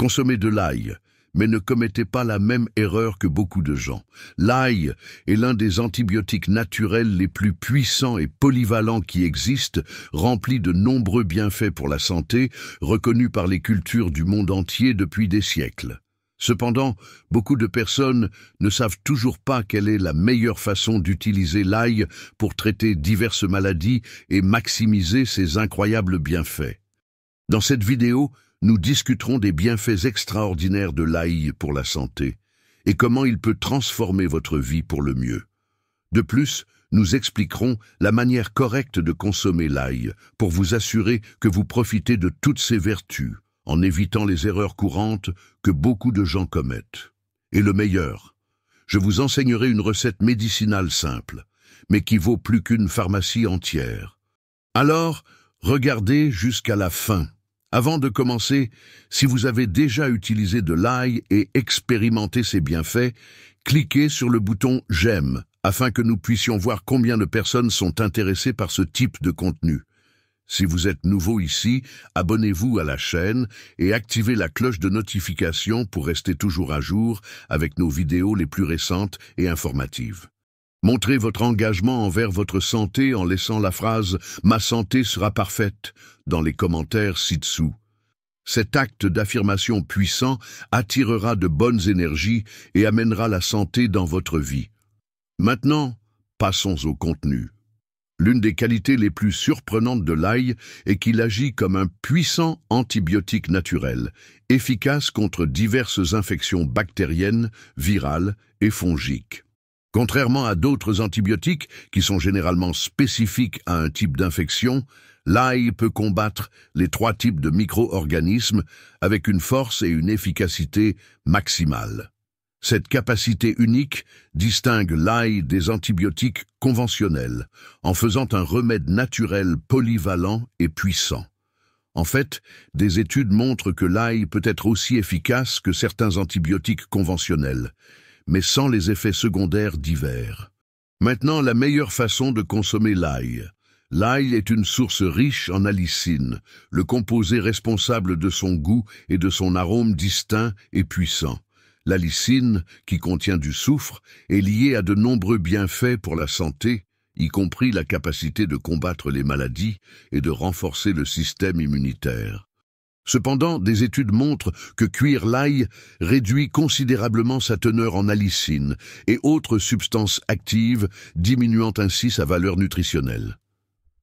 Consommez de l'ail, mais ne commettez pas la même erreur que beaucoup de gens. L'ail est l'un des antibiotiques naturels les plus puissants et polyvalents qui existent, rempli de nombreux bienfaits pour la santé, reconnus par les cultures du monde entier depuis des siècles. Cependant, beaucoup de personnes ne savent toujours pas quelle est la meilleure façon d'utiliser l'ail pour traiter diverses maladies et maximiser ses incroyables bienfaits. Dans cette vidéo, nous discuterons des bienfaits extraordinaires de l'ail pour la santé et comment il peut transformer votre vie pour le mieux. De plus, nous expliquerons la manière correcte de consommer l'ail pour vous assurer que vous profitez de toutes ses vertus, en évitant les erreurs courantes que beaucoup de gens commettent. Et le meilleur, je vous enseignerai une recette médicinale simple, mais qui vaut plus qu'une pharmacie entière. Alors, regardez jusqu'à la fin. Avant de commencer, si vous avez déjà utilisé de l'ail et expérimenté ses bienfaits, cliquez sur le bouton « J'aime » afin que nous puissions voir combien de personnes sont intéressées par ce type de contenu. Si vous êtes nouveau ici, abonnez-vous à la chaîne et activez la cloche de notification pour rester toujours à jour avec nos vidéos les plus récentes et informatives. Montrez votre engagement envers votre santé en laissant la phrase « Ma santé sera parfaite » dans les commentaires ci-dessous. Cet acte d'affirmation puissant attirera de bonnes énergies et amènera la santé dans votre vie. Maintenant, passons au contenu. L'une des qualités les plus surprenantes de l'ail est qu'il agit comme un puissant antibiotique naturel, efficace contre diverses infections bactériennes, virales et fongiques. Contrairement à d'autres antibiotiques, qui sont généralement spécifiques à un type d'infection, l'ail peut combattre les 3 types de micro-organismes avec une force et une efficacité maximales. Cette capacité unique distingue l'ail des antibiotiques conventionnels, en faisant un remède naturel polyvalent et puissant. En fait, des études montrent que l'ail peut être aussi efficace que certains antibiotiques conventionnels, mais sans les effets secondaires divers. Maintenant, la meilleure façon de consommer l'ail. L'ail est une source riche en allicine, le composé responsable de son goût et de son arôme distinct et puissant. L'allicine, qui contient du soufre, est liée à de nombreux bienfaits pour la santé, y compris la capacité de combattre les maladies et de renforcer le système immunitaire. Cependant, des études montrent que cuire l'ail réduit considérablement sa teneur en allicine et autres substances actives, diminuant ainsi sa valeur nutritionnelle.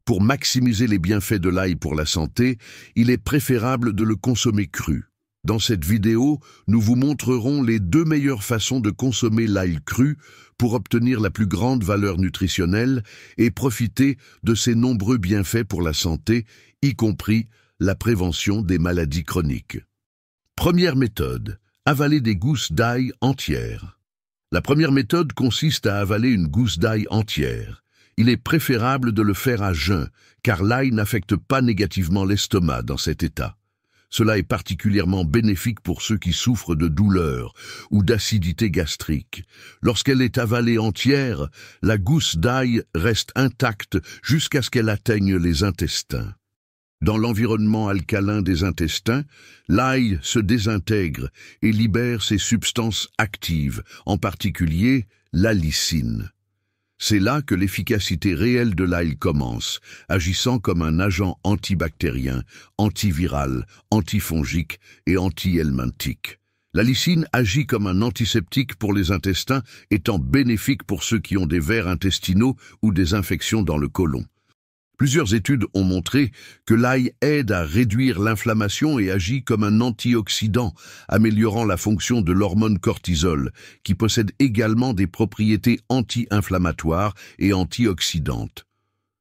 Pour maximiser les bienfaits de l'ail pour la santé, il est préférable de le consommer cru. Dans cette vidéo, nous vous montrerons les 2 meilleures façons de consommer l'ail cru pour obtenir la plus grande valeur nutritionnelle et profiter de ses nombreux bienfaits pour la santé, y compris la prévention des maladies chroniques. Première méthode, avaler des gousses d'ail entières. La première méthode consiste à avaler une gousse d'ail entière. Il est préférable de le faire à jeun, car l'ail n'affecte pas négativement l'estomac dans cet état. Cela est particulièrement bénéfique pour ceux qui souffrent de douleurs ou d'acidité gastrique. Lorsqu'elle est avalée entière, la gousse d'ail reste intacte jusqu'à ce qu'elle atteigne les intestins. Dans l'environnement alcalin des intestins, l'ail se désintègre et libère ses substances actives, en particulier l'allicine. C'est là que l'efficacité réelle de l'ail commence, agissant comme un agent antibactérien, antiviral, antifongique et anti-helminthique. L'allicine agit comme un antiseptique pour les intestins, étant bénéfique pour ceux qui ont des vers intestinaux ou des infections dans le côlon. Plusieurs études ont montré que l'ail aide à réduire l'inflammation et agit comme un antioxydant, améliorant la fonction de l'hormone cortisol, qui possède également des propriétés anti-inflammatoires et antioxydantes.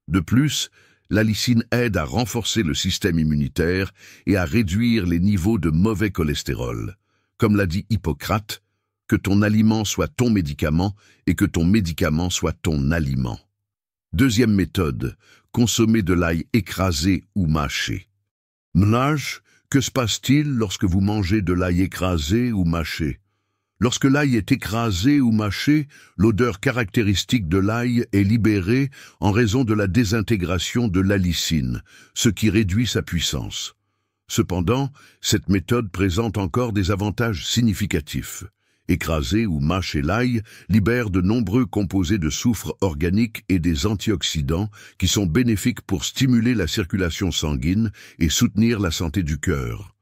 De plus, l'allicine aide à renforcer le système immunitaire et à réduire les niveaux de mauvais cholestérol. Comme l'a dit Hippocrate, que ton aliment soit ton médicament et que ton médicament soit ton aliment. Deuxième méthode, consommer de l'ail écrasé ou mâché. Ménage, que se passe-t-il lorsque vous mangez de l'ail écrasé ou mâché? Lorsque l'ail est écrasé ou mâché, l'odeur caractéristique de l'ail est libérée en raison de la désintégration de l'allicine, ce qui réduit sa puissance. Cependant, cette méthode présente encore des avantages significatifs. Écraser ou mâcher l'ail libère de nombreux composés de soufre organique et des antioxydants qui sont bénéfiques pour stimuler la circulation sanguine et soutenir la santé du cœur.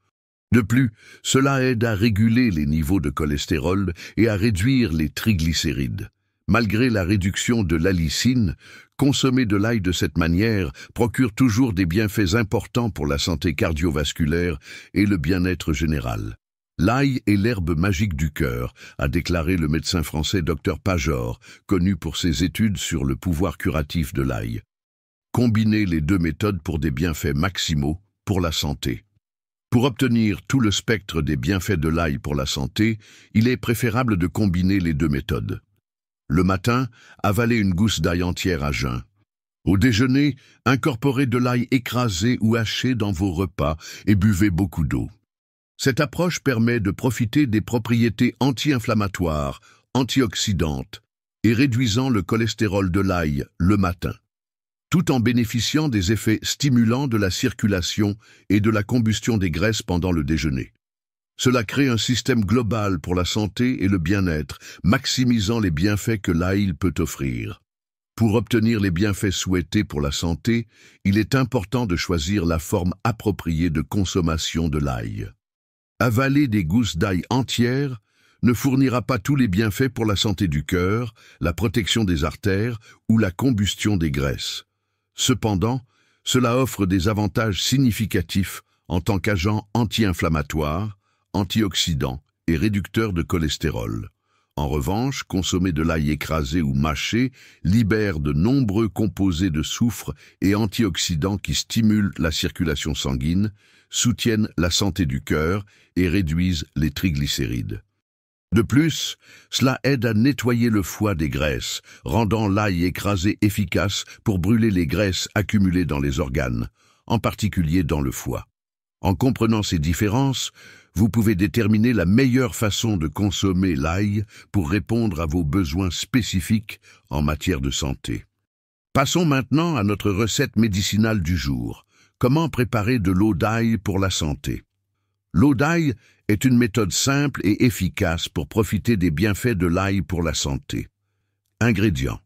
De plus, cela aide à réguler les niveaux de cholestérol et à réduire les triglycérides. Malgré la réduction de l'allicine, consommer de l'ail de cette manière procure toujours des bienfaits importants pour la santé cardiovasculaire et le bien-être général. L'ail est l'herbe magique du cœur, a déclaré le médecin français Dr Pajor, connu pour ses études sur le pouvoir curatif de l'ail. Combinez les deux méthodes pour des bienfaits maximaux pour la santé. Pour obtenir tout le spectre des bienfaits de l'ail pour la santé, il est préférable de combiner les deux méthodes. Le matin, avalez une gousse d'ail entière à jeun. Au déjeuner, incorporez de l'ail écrasé ou haché dans vos repas et buvez beaucoup d'eau. Cette approche permet de profiter des propriétés anti-inflammatoires, antioxydantes et réduisant le cholestérol de l'ail le matin, tout en bénéficiant des effets stimulants de la circulation et de la combustion des graisses pendant le déjeuner. Cela crée un système global pour la santé et le bien-être, maximisant les bienfaits que l'ail peut offrir. Pour obtenir les bienfaits souhaités pour la santé, il est important de choisir la forme appropriée de consommation de l'ail. Avaler des gousses d'ail entières ne fournira pas tous les bienfaits pour la santé du cœur, la protection des artères ou la combustion des graisses. Cependant, cela offre des avantages significatifs en tant qu'agent anti-inflammatoire, antioxydant et réducteur de cholestérol. En revanche, consommer de l'ail écrasé ou mâché libère de nombreux composés de soufre et antioxydants qui stimulent la circulation sanguine, soutiennent la santé du cœur et réduisent les triglycérides. De plus, cela aide à nettoyer le foie des graisses, rendant l'ail écrasé efficace pour brûler les graisses accumulées dans les organes, en particulier dans le foie. En comprenant ces différences, vous pouvez déterminer la meilleure façon de consommer l'ail pour répondre à vos besoins spécifiques en matière de santé. Passons maintenant à notre recette médicinale du jour. Comment préparer de l'eau d'ail pour la santé? L'eau d'ail est une méthode simple et efficace pour profiter des bienfaits de l'ail pour la santé. Ingrédients: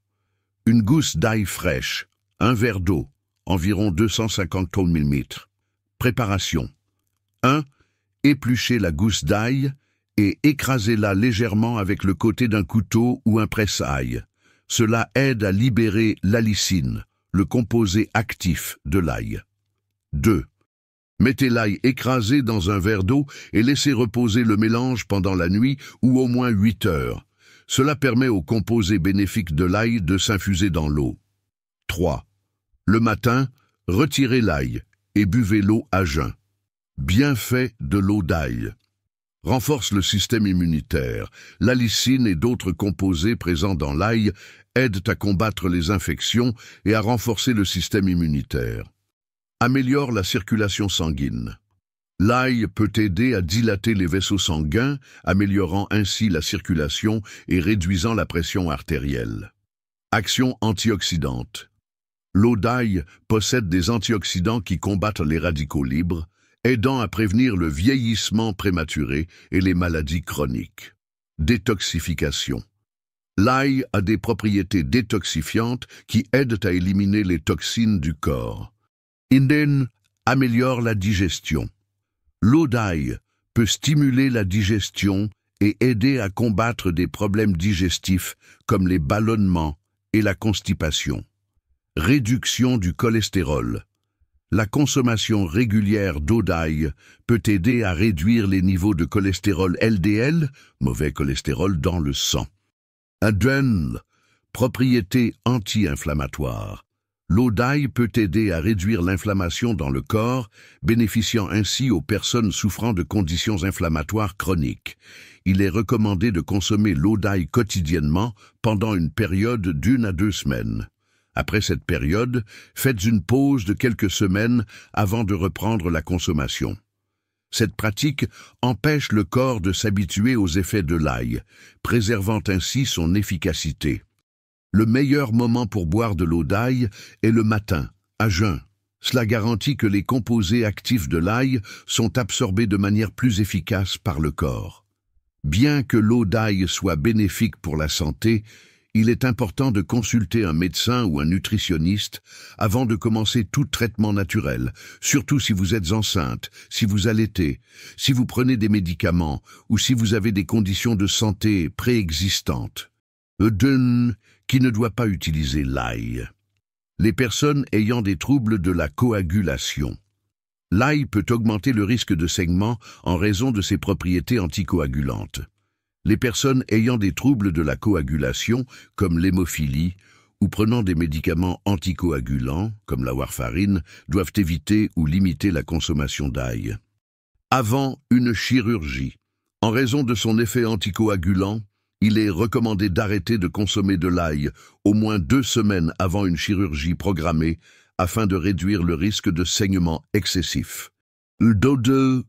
une gousse d'ail fraîche, un verre d'eau, environ 250 ml. Préparation: 1. Épluchez la gousse d'ail et écrasez-la légèrement avec le côté d'un couteau ou un presse-ail. Cela aide à libérer l'allicine, le composé actif de l'ail. 2. Mettez l'ail écrasé dans un verre d'eau et laissez reposer le mélange pendant la nuit ou au moins 8 heures. Cela permet aux composés bénéfiques de l'ail de s'infuser dans l'eau. 3. Le matin, retirez l'ail et buvez l'eau à jeun. Bienfaits de l'eau d'ail: renforce le système immunitaire. L'allicine et d'autres composés présents dans l'ail aident à combattre les infections et à renforcer le système immunitaire. Améliore la circulation sanguine. L'ail peut aider à dilater les vaisseaux sanguins, améliorant ainsi la circulation et réduisant la pression artérielle. Action antioxydante. L'eau d'ail possède des antioxydants qui combattent les radicaux libres, aidant à prévenir le vieillissement prématuré et les maladies chroniques. Détoxification. L'ail a des propriétés détoxifiantes qui aident à éliminer les toxines du corps. Inden améliore la digestion. L'eau d'ail peut stimuler la digestion et aider à combattre des problèmes digestifs comme les ballonnements et la constipation. Réduction du cholestérol. La consommation régulière d'eau d'ail peut aider à réduire les niveaux de cholestérol LDL, mauvais cholestérol, dans le sang. Adrénaline, propriété anti-inflammatoire. L'eau d'ail peut aider à réduire l'inflammation dans le corps, bénéficiant ainsi aux personnes souffrant de conditions inflammatoires chroniques. Il est recommandé de consommer l'eau d'ail quotidiennement pendant une période d'1 à 2 semaines. Après cette période, faites une pause de quelques semaines avant de reprendre la consommation. Cette pratique empêche le corps de s'habituer aux effets de l'ail, préservant ainsi son efficacité. Le meilleur moment pour boire de l'eau d'ail est le matin, à jeun. Cela garantit que les composés actifs de l'ail sont absorbés de manière plus efficace par le corps. Bien que l'eau d'ail soit bénéfique pour la santé, il est important de consulter un médecin ou un nutritionniste avant de commencer tout traitement naturel, surtout si vous êtes enceinte, si vous allaitez, si vous prenez des médicaments ou si vous avez des conditions de santé préexistantes. Qui ne doit pas utiliser l'ail. Les personnes ayant des troubles de la coagulation. L'ail peut augmenter le risque de saignement en raison de ses propriétés anticoagulantes. Les personnes ayant des troubles de la coagulation, comme l'hémophilie, ou prenant des médicaments anticoagulants, comme la warfarine, doivent éviter ou limiter la consommation d'ail. Avant une chirurgie. En raison de son effet anticoagulant, il est recommandé d'arrêter de consommer de l'ail au moins 2 semaines avant une chirurgie programmée afin de réduire le risque de saignement excessif.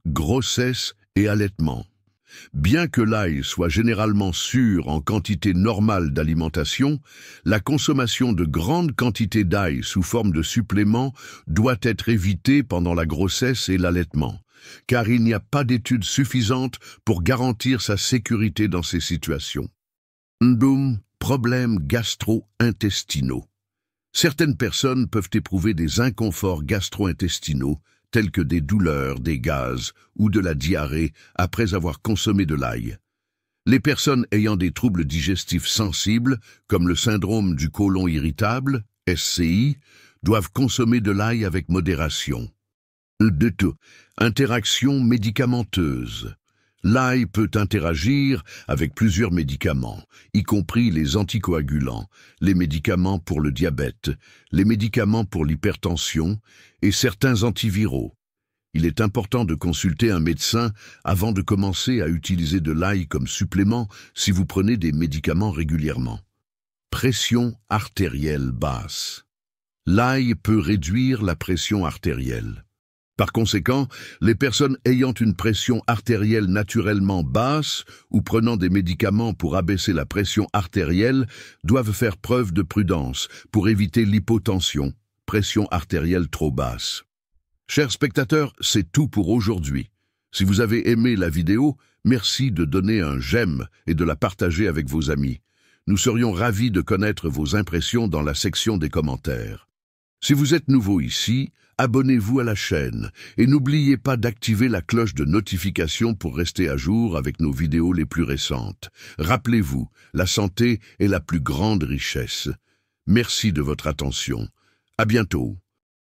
Grossesse et allaitement. Bien que l'ail soit généralement sûr en quantité normale d'alimentation, la consommation de grandes quantités d'ail sous forme de suppléments doit être évitée pendant la grossesse et l'allaitement, car il n'y a pas d'études suffisantes pour garantir sa sécurité dans ces situations. Problèmes gastro-intestinaux. Certaines personnes peuvent éprouver des inconforts gastro-intestinaux, tels que des douleurs, des gaz ou de la diarrhée après avoir consommé de l'ail. Les personnes ayant des troubles digestifs sensibles, comme le syndrome du côlon irritable, SCI, doivent consommer de l'ail avec modération. Interaction médicamenteuse. L'ail peut interagir avec plusieurs médicaments, y compris les anticoagulants, les médicaments pour le diabète, les médicaments pour l'hypertension et certains antiviraux. Il est important de consulter un médecin avant de commencer à utiliser de l'ail comme supplément si vous prenez des médicaments régulièrement. Pression artérielle basse. L'ail peut réduire la pression artérielle. Par conséquent, les personnes ayant une pression artérielle naturellement basse ou prenant des médicaments pour abaisser la pression artérielle doivent faire preuve de prudence pour éviter l'hypotension, pression artérielle trop basse. Chers spectateurs, c'est tout pour aujourd'hui. Si vous avez aimé la vidéo, merci de donner un j'aime et de la partager avec vos amis. Nous serions ravis de connaître vos impressions dans la section des commentaires. Si vous êtes nouveau ici, abonnez-vous à la chaîne et n'oubliez pas d'activer la cloche de notification pour rester à jour avec nos vidéos les plus récentes. Rappelez-vous, la santé est la plus grande richesse. Merci de votre attention. À bientôt.